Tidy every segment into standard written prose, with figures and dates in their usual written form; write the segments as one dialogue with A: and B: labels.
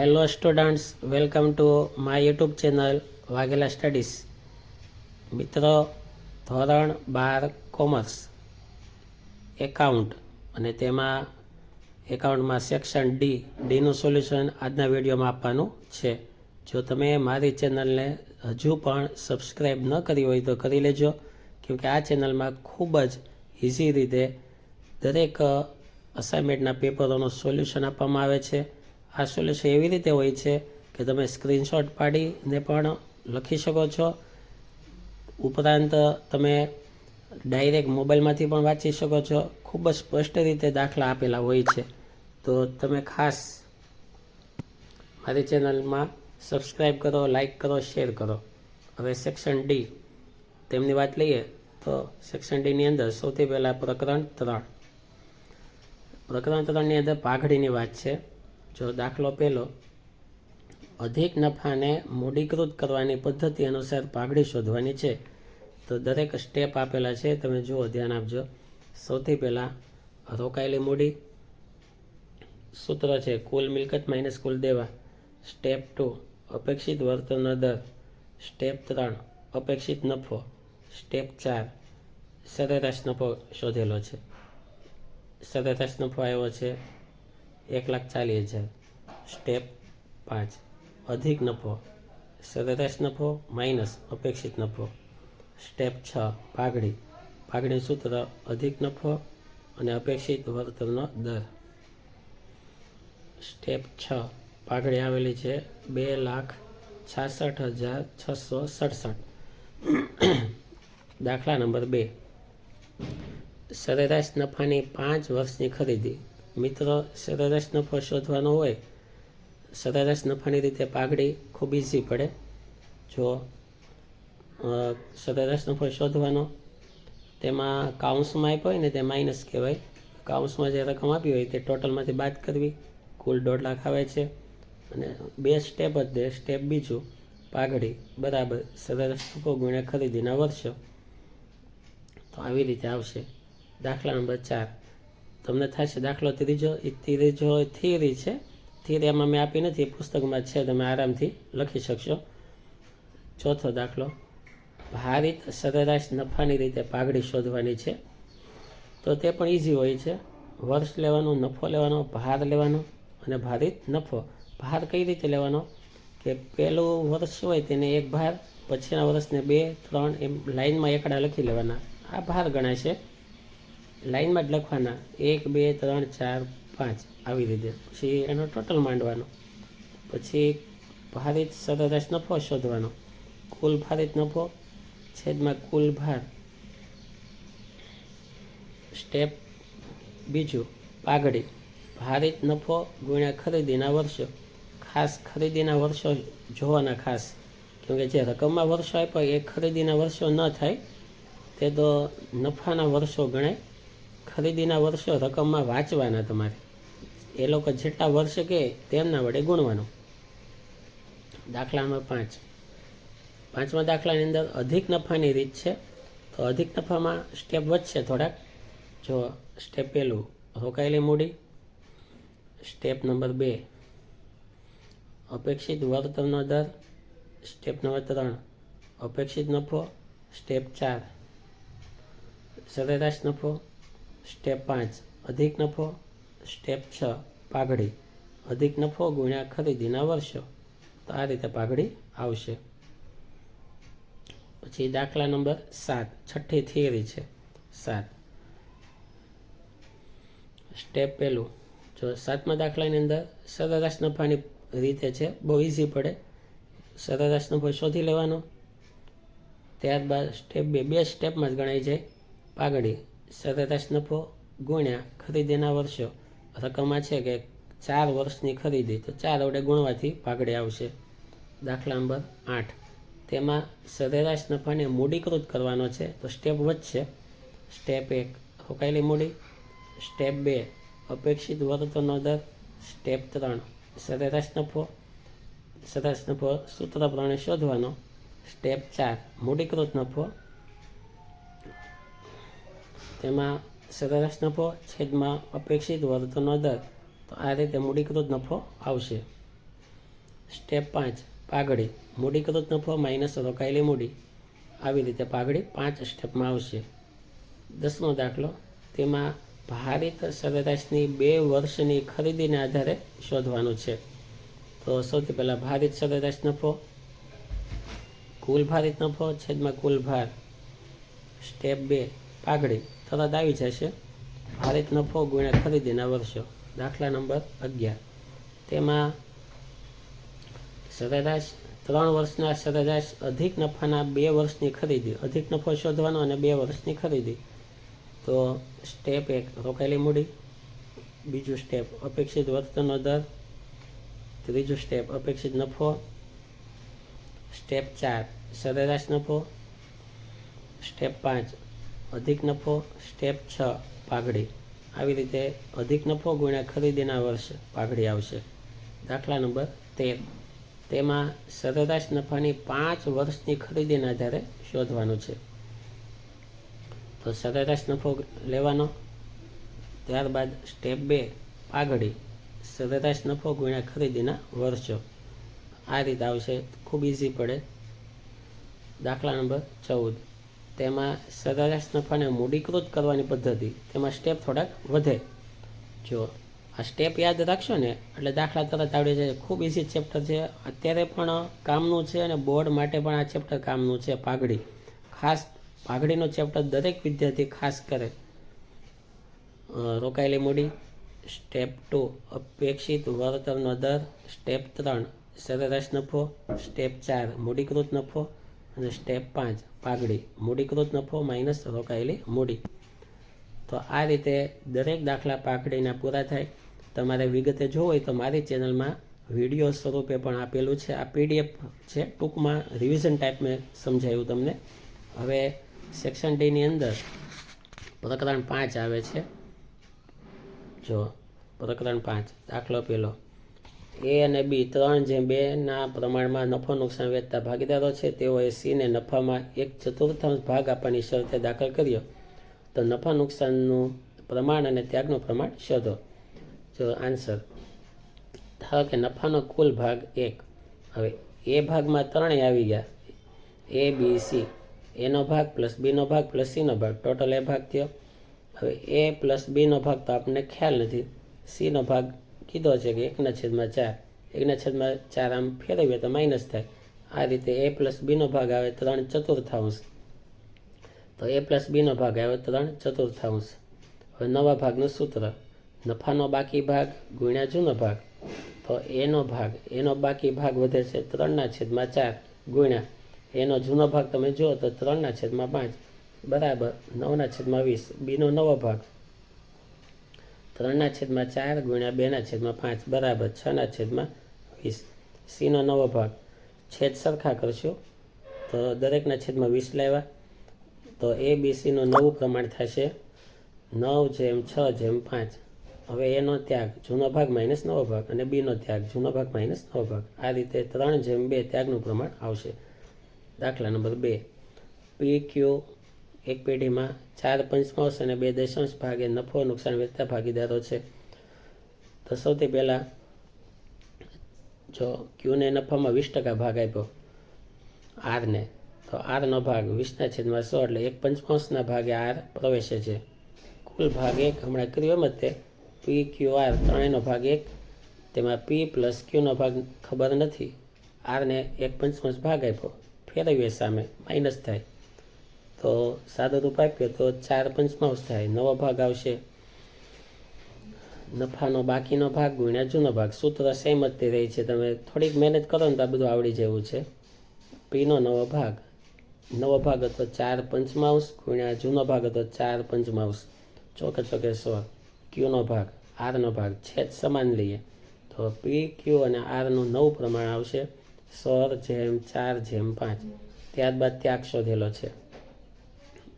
A: Hello students, welcome to my YouTube channel Vaghela studies. મિત્રો, ધોરણ 12 commerce account અને તેમાં એકાઉન્ટમાં સેક્શન ડીનું સોલ્યુશન આજના વિડીયોમાં આપવાનું છે. જો તમે મારી ચેનલને હજુ પણ સબસ્ક્રાઈબ ન કરી હોય તો કરી લેજો, કેમકે આ ચેનલમાં ખૂબ જ ઇઝી રીતે દરેક અસાઇનમેન્ટના પેપરોનું સોલ્યુશન આપવામાં આવે છે. આ સોલ્યુશન એવી રીતે હોય છે કે તમે સ્ક્રીનશોટ પાડીને પણ લખી શકો છો. ઉપરાંત તમે ડાયરેક્ટ મોબાઈલમાંથી પણ વાંચી શકો છો. ખૂબ જ સ્પષ્ટ રીતે દાખલા આપેલા હોય છે. તો તમે ખાસ મારી ચેનલમાં સબસ્ક્રાઈબ કરો, લાઈક કરો, શેર કરો. હવે સેક્શન ડી તેમની વાત લઈએ તો સેક્શન ડીની અંદર સૌથી પહેલાં પ્રકરણ 3. પ્રકરણ 3ની અંદર પાઘડીની વાત છે. જો દાખલો પહેલો, અધિક નફાને મૂડીકૃત કરવાની પદ્ધતિ અનુસાર પાઘડી શોધવાની છે. તો દરેક સ્ટેપ આપેલા છે, તમે જુઓ, ધ્યાન આપજો. સૌથી પહેલાં રોકાયેલી મૂડી, સૂત્ર છે કુલ મિલકત માઇનસ કુલ દેવા. સ્ટેપ 2 અપેક્ષિત વળતરનો દર. સ્ટેપ 3 અપેક્ષિત નફો. સ્ટેપ 4 સરેરાશ નફો શોધેલો છે. સરેરાશ નફો આવ્યો છે 1,40,000. સ્ટેપ 5 અધિક નફો, સરેરાશ નફો માઇનસ અપેક્ષિત નફો. સ્ટેપ 6 પાઘડી સૂત્ર અધિક નફો અને અપેક્ષિત વળતરનો દર. સ્ટેપ 6 પાઘડી આવેલી છે 2,66,667. દાખલા નંબર 2, સરેરાશ નફાની 5 વર્ષની ખરીદી. મિત્રો, સરેરાશ નફો શોધવાનો હોય, સરેરાશ નફાની રીતે પાઘડી ખૂબ ઇઝી પડે. જો સરેરાશ નફો શોધવાનો, તેમાં કાઉન્સમાં આપ્યો હોય ને તે માઇનસ કહેવાય. કાઉન્સમાં જે રકમ આપી હોય તે ટોટલમાંથી બાદ કરવી. કુલ 1.5 લાખ આવે છે અને 2 સ્ટેપ જ દે. સ્ટેપ બીજું, પાઘડી બરાબર સરેરાશ નફો ગુણ્યા ખરીદીના વર્ષો. તો આવી રીતે આવશે. દાખલા નંબર 4 તમને થશે દાખલો ત્રીજો થિયરી છે. થિયરી આમાં મેં આપી નથી, પુસ્તકમાં છે, તમે આરામથી લખી શકશો. ચોથો દાખલો, ભારિત સરેરાશ નફાની રીતે પાઘડી શોધવાની છે. તો તે પણ ઇઝી હોય છે. વર્ષ લેવાનું, નફો લેવાનો, ભાર લેવાનો અને ભારિત નફો. ભાર કઈ રીતે લેવાનો કે પહેલું વર્ષ હોય તેને એક ભાર, પછીના વર્ષને 2, 3 એમ લાઇનમાં એકડા લખી લેવાના. આ ભાર ગણાય છે. લાઇનમાં જ લખવાના 1, 2, 3, 4, 5 આવી રીતે. પછી એનો ટોટલ માંડવાનો. પછી ભારિત સરેરાશ નફો શોધવાનો. કુલ ભારિત નફો છેદમાં કુલ ભાર. સ્ટેપ બીજું, પાઘડી ભારિત નફો ગુણ્યા ખરીદીના વર્ષો. ખાસ ખરીદીના વર્ષો જોવાના ખાસ, કેમકે જે રકમમાં વર્ષો આપ્યા એ ખરીદીના વર્ષો ન થાય, તે તો નફાના વર્ષો ગણાય. ખરીદીના વર્ષો રકમમાં વાંચવાના તમારે. એ લોકો જેટલા વર્ષ કહે તેમના વડે ગુણવાનું. દાખલા નંબર 5. પાંચમા દાખલાની અંદર અધિક નફાની રીત છે. તો અધિક નફામાં સ્ટેપ વધશે થોડાક. જો સ્ટેપ પહેલું, રોકાયેલી મૂડી. સ્ટેપ નંબર 2 અપેક્ષિત વળતરનો દર. સ્ટેપ નંબર 3 અપેક્ષિત નફો. સ્ટેપ 4 સરેરાશ નફો. સ્ટેપ 5 અધિક નફો. સ્ટેપ 6 પાઘડી અધિક નફો ગુણ્યા ખરીદીના વર્ષો. તો આ રીતે પાઘડી આવશે. પછી દાખલા નંબર 7, છઠ્ઠી થિયરી છે 7. સ્ટેપ પહેલું, જો 7મા દાખલાની અંદર સરેરાશ નફાની રીતે છે, બહુ ઇઝી પડે. સરેરાશ નફો શોધી લેવાનો. ત્યારબાદ સ્ટેપ 2 સ્ટેપમાં જ ગણાઈ જાય. પાઘડી સરેરાશ નફો ગુણ્યા ખરીદીના વર્ષો. રકમમાં છે કે 4 વર્ષની ખરીદી, તો 4 વડે ગુણવાથી પાઘડી આવશે. દાખલા નંબર 8, તેમાં સરેરાશ નફાને મૂડીકૃત કરવાનો છે. તો સ્ટેપ વધશે. સ્ટેપ 1 રોકાયેલી મૂડી. સ્ટેપ 2 અપેક્ષિત વળતરનો દર. સ્ટેપ 3 સરેરાશ નફો સૂત્ર પ્રમાણે શોધવાનો. સ્ટેપ 4 મૂડીકૃત નફો. તેમાં સરેરાશ નફો છેદમાં અપેક્ષિત વળતરનો દર. તો આ રીતે મૂડીકૃત નફો આવશે. સ્ટેપ 5 પાઘડી મૂડીકૃત નફો માઇનસ રોકાયેલી મૂડી. આવી રીતે પાઘડી 5 સ્ટેપમાં આવશે. 10મો દાખલો, તેમાં ભારિત સરેરાશની 2 વર્ષની ખરીદીને આધારે શોધવાનું છે. તો સૌથી પહેલાં ભારિત સરેરાશ નફો, કુલ ભારિત નફો છેદમાં કુલ ભાર. સ્ટેપ 2 પાઘડી તરત આવી જશે, ભારિત નફો ગુણ્યા ખરીદીના વર્ષો. દાખલા નંબર 11, તેમાં સરેરાશ 3 વર્ષના સરેરાશ અધિક નફાના 2 વર્ષની ખરીદી. અધિક નફો શોધવાનો અને 2 વર્ષની ખરીદી. તો સ્ટેપ 1 રોકાયેલી મૂડી, બીજું સ્ટેપ અપેક્ષિત વર્તનનો દર, ત્રીજું સ્ટેપ અપેક્ષિત નફો, સ્ટેપ 4 સરેરાશ નફો, સ્ટેપ 5 અધિક નફો, સ્ટેપ 6 પાઘડી. આવી રીતે અધિક નફો ગુણ્યા ખરીદીના વર્ષ પાઘડી આવશે. દાખલા નંબર 13, તેમાં સરેરાશ નફાની 5 વર્ષની ખરીદીના આધારે શોધવાનું છે. તો સરેરાશ નફો લેવાનો, ત્યારબાદ સ્ટેપ 2 પાઘડી સરેરાશ નફો ગુણ્યા ખરીદીના વર્ષો. આ રીતે આવશે, ખૂબ ઇઝી પડે. દાખલા નંબર 14, તેમાં સરેરાશ નફાને મૂડીકૃત કરવાની પદ્ધતિ. તેમાં સ્ટેપ થોડાક વધે. જો આ સ્ટેપ યાદ રાખશો ને એટલે દાખલા તરત આવડી જાય. ખૂબ ઇઝી ચેપ્ટર છે, અત્યારે પણ કામનું છે અને બોર્ડ માટે પણ આ ચેપ્ટર કામનું છે. પાઘડી ખાસ, પાઘડીનું ચેપ્ટર દરેક વિદ્યાર્થી ખાસ કરે. રોકાયેલી મૂડી, સ્ટેપ 2 અપેક્ષિત વળતરનો દર, સ્ટેપ 3 સરેરાશ નફો, સ્ટેપ 4 મૂડીકૃત નફો અને સ્ટેપ 5 પાઘડી મૂડીકૃત નફો માઇનસ રોકાયેલી મૂડી. તો આ રીતે દરેક દાખલા પાઘડીના પૂરા થાય. તમારે વિગતે જોવું હોય તો મારી ચેનલમાં વિડીયો સ્વરૂપે પણ આપેલું છે. આ PDF છે, ટૂંકમાં રિવિઝન ટાઈપ મેં સમજાવ્યું તમને. હવે સેક્શન ડીની અંદર પ્રકરણ 5 આવે છે. જો પ્રકરણ 5 દાખલો પહેલો, A અને B 3:2 પ્રમાણમાં નફો નુકસાન વેચતા ભાગીદારો છે. તેઓએ Cને નફામાં 1/4 ભાગ આપવાની શરતે દાખલ કર્યો. તો નફા નુકસાનનું પ્રમાણ અને ત્યાગનું પ્રમાણ શોધો. જો આન્સર, ધારો કે નફાનો કુલ ભાગ 1. હવે એ ભાગમાં 3 આવી ગયા, A B C. એનો ભાગ પ્લસ બીનો ભાગ પ્લસ સીનો ભાગ, ટોટલ એ ભાગ થયો. હવે A પ્લસ બીનો ભાગ તો આપણને ખ્યાલ નથી. સીનો ભાગ કીધો છે કે 1/4. 1/4 આમ ફેરવીએ તો માઇનસ થાય. આ રીતે A પ્લસ બીનો ભાગ આવે 3/4. તો A પ્લસ બીનો ભાગ આવે 3/4. હવે નવા ભાગનું સૂત્ર, નફાનો બાકી ભાગ ગુણ્યા જૂનો ભાગ. તો એનો બાકી ભાગ વધે છે 3/4 ગુણ્યા એનો જૂનો ભાગ તમે જુઓ તો 3/5 બરાબર 9/20. બીનો નવો ભાગ 3/4 ગુણ્યા 2/5 બરાબર 6/20. સીનો નવો ભાગ, છેદ સરખા કરશું તો દરેકના છેદમાં 20 લાવ્યા. તો ABCનું નવું પ્રમાણ થશે 9/6/5. હવે એનો ત્યાગ જૂનો ભાગ માઇનસ નવો ભાગ અને બીનો ત્યાગ જૂનો ભાગ માઇનસ નવો ભાગ. આ રીતે 3/2 ત્યાગનું પ્રમાણ આવશે. દાખલા નંબર 2, PQ એક પેઢીમાં 4/5 અને 2 ભાગે નફો નુકસાન વેચતા ભાગીદારો છે. તો સૌથી પહેલાં જો Qને નફામાં 20% ભાગ આપ્યો Rને, તો Rનો ભાગ 20/100 એટલે 1/5 ભાગે R પ્રવેશે છે. કુલ ભાગ 1 હમણાં કર્યું એમ જ તે PQR ત્રણેયનો ભાગ 1. તેમાં P પ્લસ Qનો ભાગ ખબર નથી. Rને 1/5 ભાગ આપ્યો, ફેરવીએ સામે માઇનસ થાય. તો સાદો રૂપ આપ્યો તો 4/5 થાય. નવો ભાગ આવશે નફાનો બાકીનો ભાગ ગુણ્યા જૂનો ભાગ. સૂત્ર સેમ જ તે રહી છે. તમે થોડીક મહેનત કરો ને તો આ બધું આવડી જેવું છે. Pનો નવો ભાગ હતો 4/5 ગુણ્યા જૂનો ભાગ હતો 4/5, ચોકે 100. Qનો ભાગ, Rનો ભાગ, છેદ સમાન લઈએ તો PQ અને Rનું નવું પ્રમાણ આવશે 100/4/5. ત્યારબાદ ત્યાગ શોધેલો છે.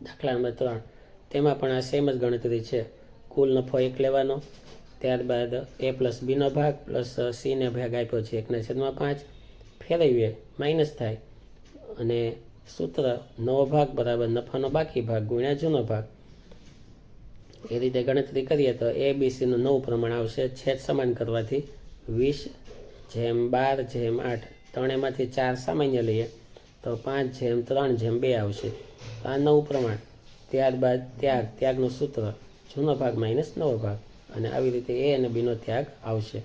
A: દાખલા નંબર 3, તેમાં પણ આ સેમ જ ગણતરી છે. કુલ નફો 1 લેવાનો, ત્યારબાદ A પ્લસ બીનો ભાગ પ્લસ Cને ભાગ આપ્યો છે 1/5, ફેરવીએ માઇનસ થાય અને સૂત્ર નવો ભાગ બરાબર નફાનો બાકી ભાગ ગુણ્યા જૂનો ભાગ. એ રીતે ગણતરી કરીએ તો ABCનું નવું પ્રમાણ આવશે. છેદ સમાન કરવાથી જેમ 12 જેમ 8 ત્રણેયમાંથી 4 સામાન્ય લઈએ તો 5 જેમ 3 જેમ 2 આવશે. તો આ નવું પ્રમાણ. ત્યારબાદ ત્યાગનું સૂત્ર જૂનો ભાગ માઇનસ નવો ભાગ, અને આવી રીતે એ અને બીનો ત્યાગ આવશે.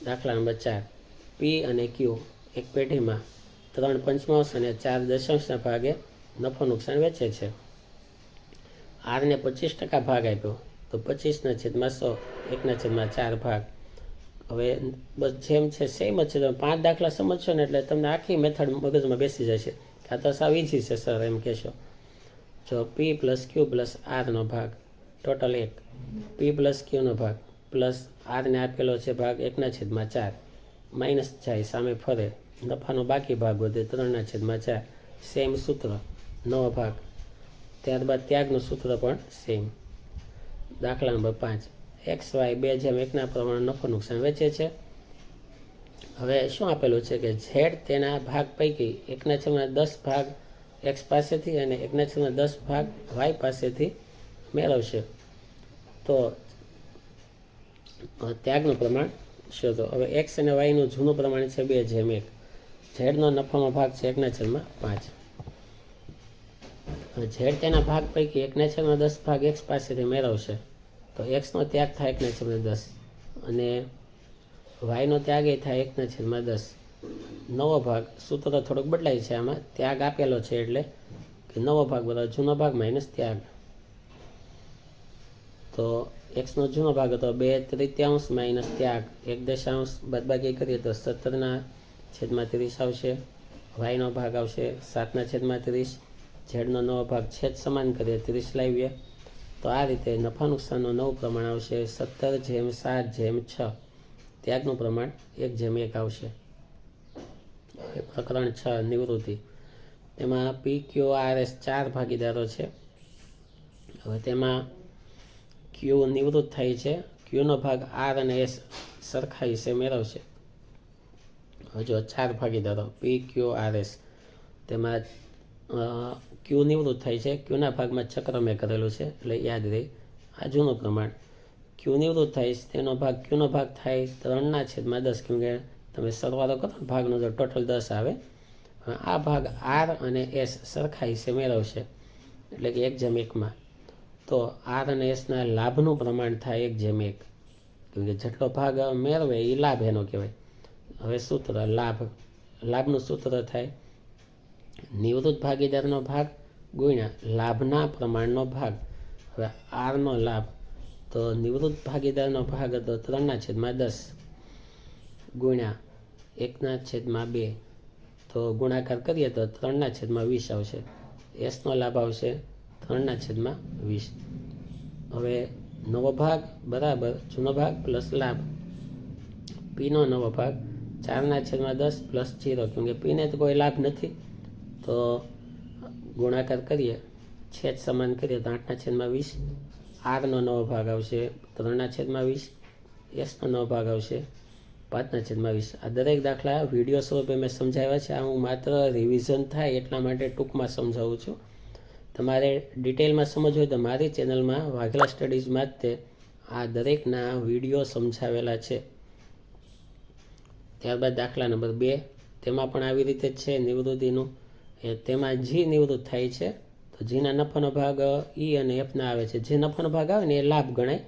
A: દાખલા નંબર 4. પી અને ક્યુ એક પેઢીમાં 3/5 અને 4 દશાંશના ભાગે નફો નુકસાન વેચે છે. આરને 25% ભાગ આપ્યો તો 25/100 1/4 ભાગ. હવે બસ જેમ છે સેમ જ છે. તમે 5 દાખલા સમજશો ને એટલે તમને આખી મેથડ મગજમાં બેસી જશે. આ તો સાવ ઈઝી છે સર એમ કહેશો. જો પી પ્લસ ક્યુ પ્લસ આરનો ભાગ ટોટલ 1, પી પ્લસ ક્યુનો ભાગ પ્લસ આરને આપેલો છે ભાગ 1/4 માઇનસ જાય સામે ફરે, નફાનો બાકી ભાગ વધે 3/4. સેમ સૂત્ર નવો ભાગ. ત્યારબાદ ત્યાગનું સૂત્ર પણ સેમ. દાખલા નંબર 5. એક્સ વાય 2/1 પ્રમાણે નફો નુકસાન વેચે છે. હવે શું આપેલું છે કે ઝેડ તેના ભાગ પૈકી 1/10 ભાગ એક્સ પાસેથી અને 1/10 ભાગ વાય પાસેથી મેળવશે. તો ત્યાગનું પ્રમાણ શોધો. હવે એક્સ અને વાયનું જૂનું પ્રમાણ છે 2/1. ઝેડનો નફાનો ભાગ છે 1/5. ઝેડ તેના ભાગ પૈકી 1/10 ભાગ એક્સ પાસેથી મેળવશે. તો એક્સનો ત્યાગ થાય 1/10 અને વાયનો ત્યાગ એ થાય 1/10. નવો ભાગ સૂત્ર થોડુંક બદલાય છે આમાં. ત્યાગ આપેલો છે એટલે કે નવો ભાગ બરાબર જૂનો ભાગ માઇનસ ત્યાગ. તો એક્સનો જૂનો ભાગ હતો 2/3 માઇનસ ત્યાગ 1/, બાદબાકી કરીએ તો 17/30 આવશે. વાયનો ભાગ આવશે 7/30. ઝેડનો નવો ભાગ છેદ સમાન કરીએ 30 લાવીએ તો આ રીતે નફા નુકસાનનું નવું પ્રમાણ આવશે 17/7/6. ત્યાગનું પ્રમાણ 1/1 આવશે. પ્રકરણ 6 નિવૃત્તિ. તેમાં પી ક્યુ આર એસ 4 ભાગીદારો છે. હવે તેમાં ક્યુ નિવૃત્ત થાય છે. ક્યુનો ભાગ આર અને એસ સરખા હિસ્સે મેળવશે. જો 4 ભાગીદારો પી ક્યુ આર એસ, તેમાં ક્યુ નિવૃત્ત થાય છે. ક્યુના ભાગમાં ચક્ર મેં કરેલું છે એટલે યાદ રહે. આ જૂનું પ્રમાણ. ક્યુ નિવૃત્ત થાય તેનો ભાગ ક્યુનો ભાગ થાય 3/10, કેમ કે તમે સરવાળો કરો ભાગનો તો ટોટલ 10 આવે. આ ભાગ આર અને એસ સરખા હિસ્સે મેળવશે એટલે કે 1/1. તો આર અને એસના લાભનું પ્રમાણ થાય 1/1, કેમ કે જેટલો ભાગ મેળવે એ લાભ એનો કહેવાય. હવે સૂત્ર લાભનું સૂત્ર થાય નિવૃત્ત ભાગીદારનો ભાગ ગુણ્યા લાભના પ્રમાણનો ભાગ. હવે આરનો લાભ તો નિવૃત્ત ભાગીદારનો ભાગ હતો 3/10 ગુણ્યા 1/2. તો ગુણાકાર કરીએ તો 3/20 આવશે. એસનો લાભ આવશે 3/20. હવે નવો ભાગ બરાબર જૂનો ભાગ પ્લસ લાભ. પીનો નવો ભાગ 4/10 પ્લસ 0, કેમ કે પીને તો કોઈ લાભ નથી. તો ગુણાકાર કરીએ છેદ સમાન કરીએ તો 8/20. આરનો નવો ભાગ આવશે 3/20. એસનો નવો ભાગ આવશે 5/20. આ દરેક દાખલા વિડીયો સ્વરૂપે મેં સમજાવ્યા છે. આ હું માત્ર રિવિઝન થાય એટલા માટે ટૂંકમાં સમજાવું છું. તમારે ડિટેલમાં સમજવું હોય તો મારી ચેનલમાં વાઘેલા સ્ટડીઝમાં જ તે આ દરેકના વિડીયો સમજાવેલા છે. ત્યારબાદ દાખલા નંબર 2. તેમાં પણ આવી રીતે જ છે નિવૃત્તિનું. તેમાં જી નિવૃત્ત થાય છે તો જીના નફાનો ભાગ ઈ અને એફના આવે છે. જે નફાનો ભાગ આવે ને એ લાભ ગણાય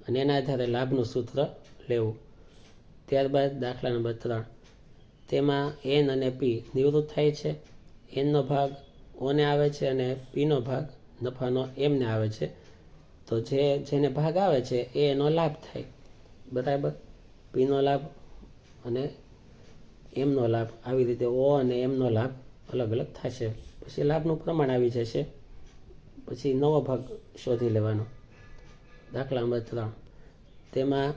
A: અને એના આધારે લાભનું સૂત્ર લેવું. ત્યારબાદ દાખલા નંબર 3. તેમાં એન અને પી નિવૃત્ત થાય છે. એનનો ભાગ ઓને આવે છે અને પીનો ભાગ નફાનો એમને આવે છે. તો જેને ભાગ આવે છે એનો લાભ થાય બરાબર. પીનો લાભ અને એમનો લાભ, આવી રીતે ઓ અને એમનો લાભ અલગ અલગ થશે. પછી લાભનું પ્રમાણ આવી જશે. પછી નવો ભાગ શોધી લેવાનો. દાખલા નંબર 3. તેમાં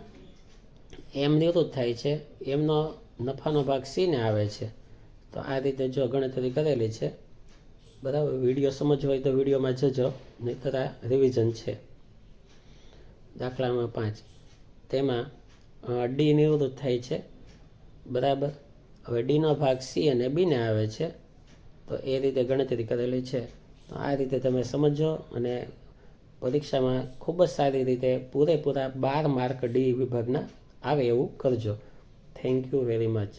A: એમ નિવૃત્ત થાય છે. એમનો નફાનો ભાગ સીને આવે છે. તો આ રીતે જો ગણતરી કરેલી છે બરાબર. વિડીયો સમજવો હોય તો વિડીયોમાં જજો, નહીંતર આ રિવિઝન છે. દાખલા નંબર 5. તેમાં ડી નિવૃત્ત થાય છે બરાબર. હવે ડીનો ભાગ સી અને બીને આવે છે. તો એ રીતે ગણતરી કરેલી છે. તો આ રીતે તમે સમજો અને પરીક્ષામાં ખૂબ જ સારી રીતે પૂરેપૂરા 12 માર્ક ડી વિભાગના આવે એવું કરજો. Thank you very much.